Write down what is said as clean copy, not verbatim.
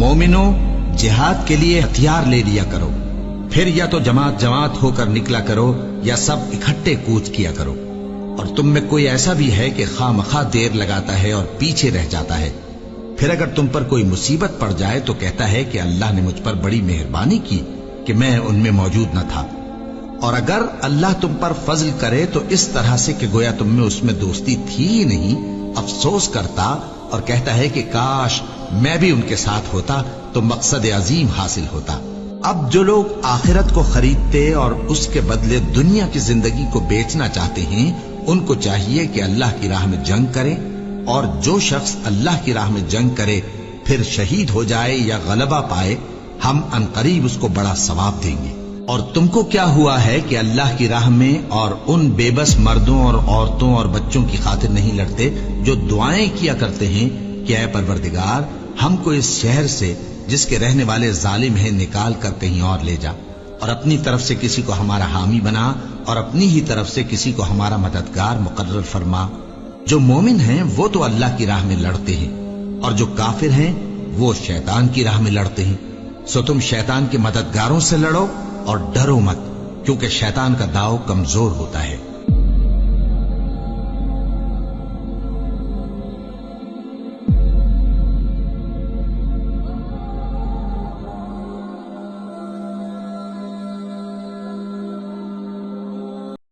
مومنو جہاد کے لیے ہتھیار لے لیا کرو، پھر یا تو جماعت جماعت ہو کر نکلا کرو یا سب اکٹھے کوچ کیا کرو۔ اور تم میں کوئی ایسا بھی ہے کہ خواہ مخواہ دیر لگاتا ہے اور پیچھے رہ جاتا ہے، پھر اگر تم پر کوئی مصیبت پڑ جائے تو کہتا ہے کہ اللہ نے مجھ پر بڑی مہربانی کی کہ میں ان میں موجود نہ تھا۔ اور اگر اللہ تم پر فضل کرے تو اس طرح سے کہ گویا تم میں اس میں دوستی تھی ہی نہیں، افسوس کرتا اور کہتا ہے کہ کاش میں بھی ان کے ساتھ ہوتا تو مقصد عظیم حاصل ہوتا۔ اب جو لوگ آخرت کو خریدتے اور اس کے بدلے دنیا کی زندگی کو بیچنا چاہتے ہیں، ان کو چاہیے کہ اللہ کی راہ میں جنگ کرے، اور جو شخص اللہ کی راہ میں جنگ کرے پھر شہید ہو جائے یا غلبہ پائے، ہم عنقریب اس کو بڑا ثواب دیں گے۔ اور تم کو کیا ہوا ہے کہ اللہ کی راہ میں اور ان بے بس مردوں اور عورتوں اور بچوں کی خاطر نہیں لڑتے جو دعائیں کیا کرتے ہیں کہ اے پروردگار ہم کو اس شہر سے جس کے رہنے والے ظالم ہیں نکال کر کہیں اور لے جا، اور اپنی طرف سے کسی کو ہمارا حامی بنا اور اپنی ہی طرف سے کسی کو ہمارا مددگار مقرر فرما۔ جو مومن ہیں وہ تو اللہ کی راہ میں لڑتے ہیں، اور جو کافر ہیں وہ شیطان کی راہ میں لڑتے ہیں، سو تم شیطان کے مددگاروں سے لڑو اور ڈرو مت، کیونکہ شیطان کا داؤ کمزور ہوتا ہے۔